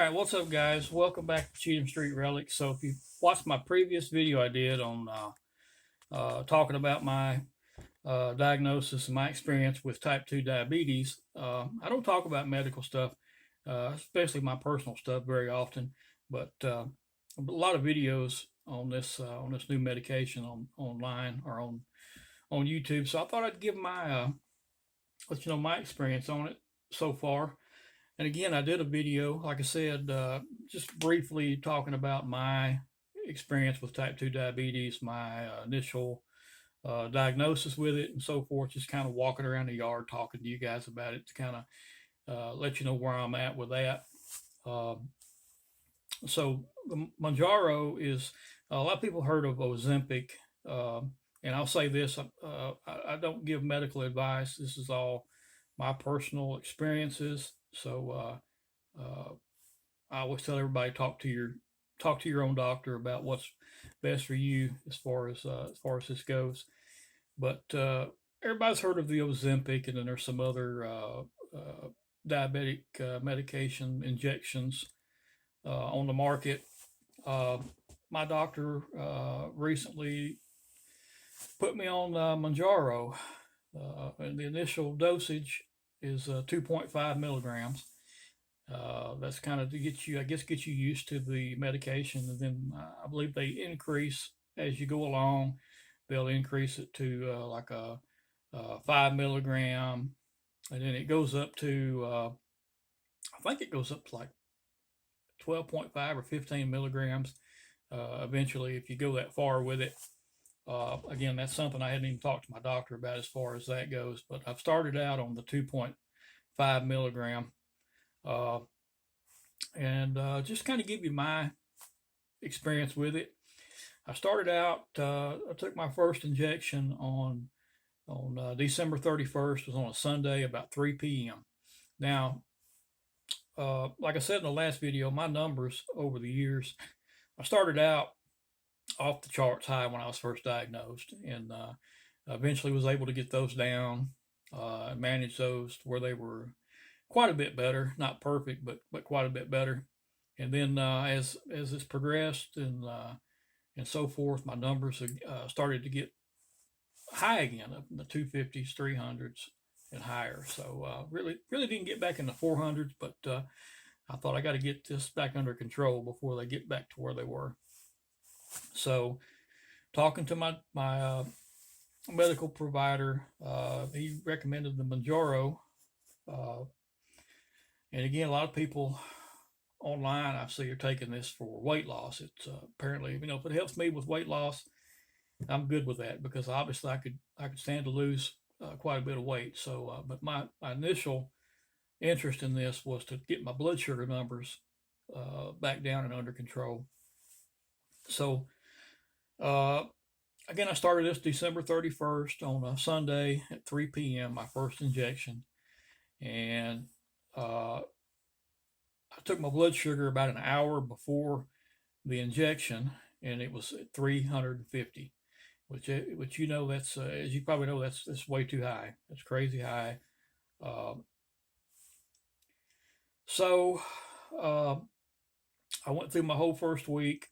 right, what's up, guys? Welcome back to Cheatham Street Relics. So, if you watched my previous video I did on talking about my diagnosis and my experience with type 2 diabetes, I don't talk about medical stuff, especially my personal stuff, very often. But a lot of videos on this new medication online or on YouTube. So I thought I'd give my let you know my experience on it so far. And again, I did a video, like I said, just briefly talking about my experience with type 2 diabetes, my initial diagnosis with it, and so forth. Just kind of walking around the yard talking to you guys about it to kind of let you know where I'm at with that. Um, so, the Mounjaro is a lot of people heard of Ozempic. And I'll say this I don't give medical advice, this is all my personal experiences. So, I always tell everybody talk to your own doctor about what's best for you as far as this goes. But everybody's heard of the Ozempic, and then there's some other diabetic medication injections on the market. Uh, my doctor recently put me on Mounjaro, and the initial dosage is 2.5 milligrams. That's kind of to get you, I guess, get you used to the medication, and then I believe they increase as you go along. They'll increase it to like a 5 milligram, and then it goes up to I think it goes up to like 12.5 or 15 milligrams. Eventually, if you go that far with it. Again, that's something I hadn't even talked to my doctor about as far as that goes, but I've started out on the 2.5 milligram. Uh, and just kind of give you my experience with it. I started out. I took my first injection on December 31st. It was on a Sunday, about 3 p.m. Now, like I said in the last video, my numbers over the years, I started out off the charts high when I was first diagnosed, and eventually was able to get those down, manage those to where they were quite a bit better, not perfect, but quite a bit better. And then as it's progressed and so forth, my numbers started to get high again, up in the 250s, 300s, and higher. So really didn't get back in the 400s, but I thought I got to get this back under control before they get back to where they were. So talking to my medical provider, he recommended the Mounjaro. And again, a lot of people online I see are taking this for weight loss. It's apparently, if it helps me with weight loss, I'm good with that, because obviously I could stand to lose quite a bit of weight. So, but my initial interest in this was to get my blood sugar numbers back down and under control. So, uh, again, I started this December 31st on a Sunday at 3 p.m. My first injection, and I took my blood sugar about an hour before the injection, and it was at 350, which that's as you probably know, that's way too high. That's crazy high. Um, so uh, I went through my whole first week,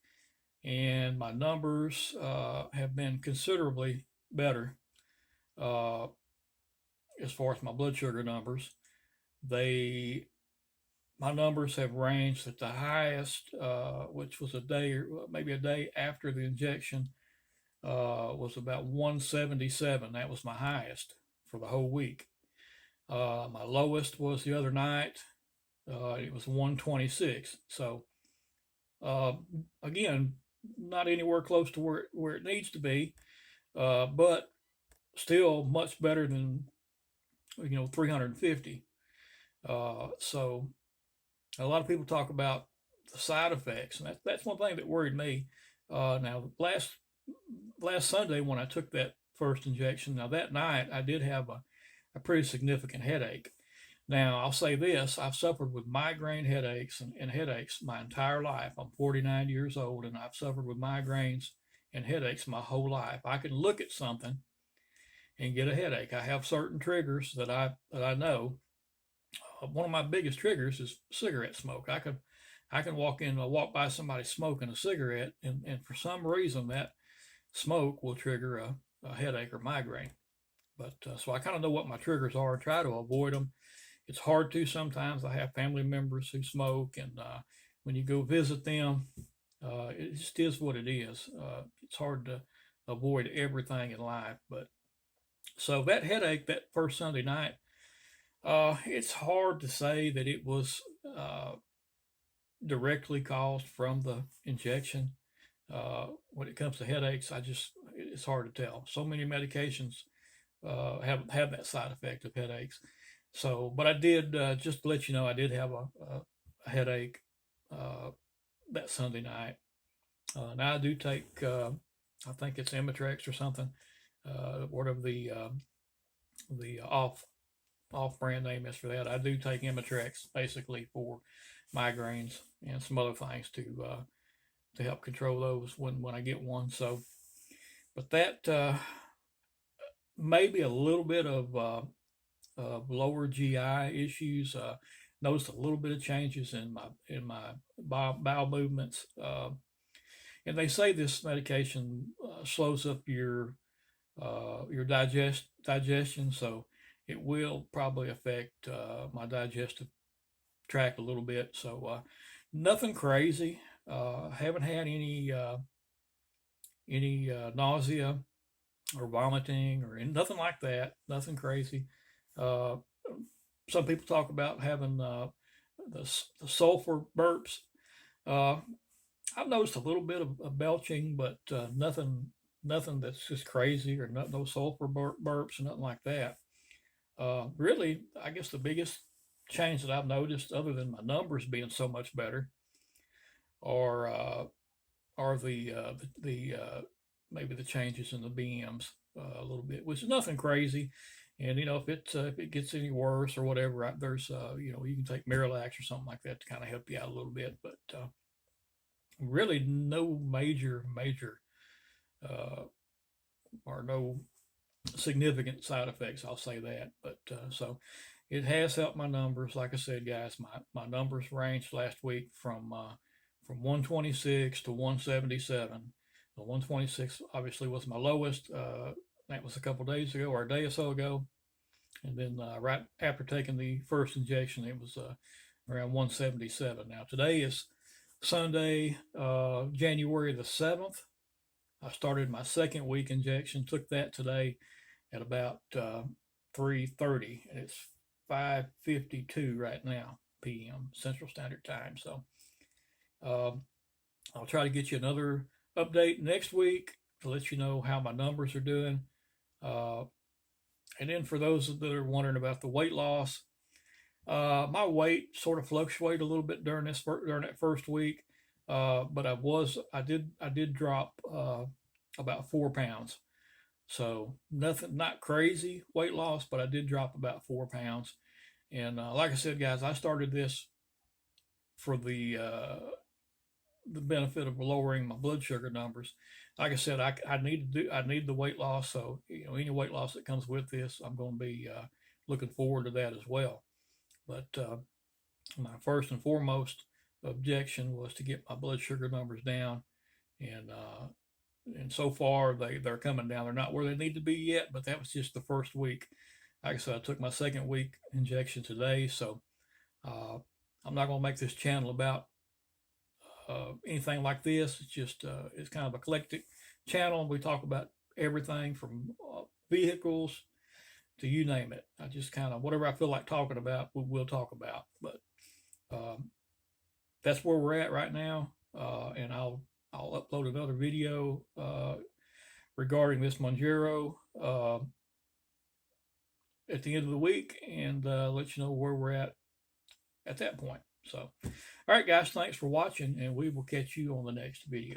and my numbers have been considerably better uh, as far as my blood sugar numbers. They My numbers have ranged at the highest, which was a day or maybe a day after the injection, was about 177. That was my highest for the whole week. My lowest was the other night. It was 126. So, uh, again, not anywhere close to where it needs to be, but still much better than 350. So a lot of people talk about the side effects, and that's one thing that worried me. Now, last Sunday when I took that first injection, now that night I did have a pretty significant headache. Now, I'll say this: I've suffered with migraine headaches and headaches my entire life. I'm 49 years old, and I've suffered with migraines and headaches my whole life. I can look at something and get a headache. I have certain triggers that I know. One of my biggest triggers is cigarette smoke. I can walk by somebody smoking a cigarette, and for some reason that smoke will trigger a headache or migraine. But so I kind of know what my triggers are, try to avoid them. It's hard to sometimes. I have family members who smoke, and when you go visit them, it just is what it is. It's hard to avoid everything in life. But so that headache that first Sunday night, it's hard to say that it was directly caused from the injection. When it comes to headaches, it's hard to tell. So many medications have that side effect of headaches. So, but I did, just to let you know, I did have a headache that Sunday night. Now I do take, I think it's Imitrex or something, whatever the off brand name is for that. I do take Imitrex basically for migraines and some other things to help control those when I get one. So, but that maybe a little bit of lower GI issues. Noticed a little bit of changes in my bowel movements, and they say this medication slows up your digestion, so it will probably affect my digestive tract a little bit. So nothing crazy. Haven't had any nausea or vomiting or nothing like that. Nothing crazy. Uh, some people talk about having the sulfur burps. I've noticed a little bit of belching, but nothing that's just crazy, or no sulfur burps or nothing like that. Really, I guess the biggest change that I've noticed, other than my numbers being so much better, are the maybe the changes in the BMs a little bit, which is nothing crazy. And if it gets any worse or whatever, there's you can take Miralax or something like that to kind of help you out a little bit. But really, no major or no significant side effects. I'll say that. But so it has helped my numbers. Like I said, guys, my numbers ranged last week from 126 to 177. The 126 obviously was my lowest. That was a couple days ago, or a day or so ago. And then right after taking the first injection, it was around 177. Now, today is Sunday, January the 7th. I started my second week injection, took that today at about 3:30, and it's 5:52 right now, p.m. Central Standard Time. So I'll try to get you another update next week to let you know how my numbers are doing. And then for those that are wondering about the weight loss, my weight sort of fluctuated a little bit during that first week, but I did drop about 4 pounds. So nothing, not crazy weight loss, but I did drop about 4 pounds. And like I said, guys, I started this for the benefit of lowering my blood sugar numbers. Like I said, I need the weight loss. So any weight loss that comes with this, I'm going to be looking forward to that as well. But my first and foremost objection was to get my blood sugar numbers down, and so far they're coming down. They're not where they need to be yet, but that was just the first week. Like I said, I took my second week injection today, so I'm not going to make this channel about anything like this. It's just it's kind of a eclectic channel. We talk about everything from vehicles to you name it. I just kind of, whatever I feel like talking about, we'll talk about. But that's where we're at right now, and I'll upload another video regarding this Mounjaro at the end of the week, and let you know where we're at that point. So, all right, guys, thanks for watching, and we will catch you on the next video.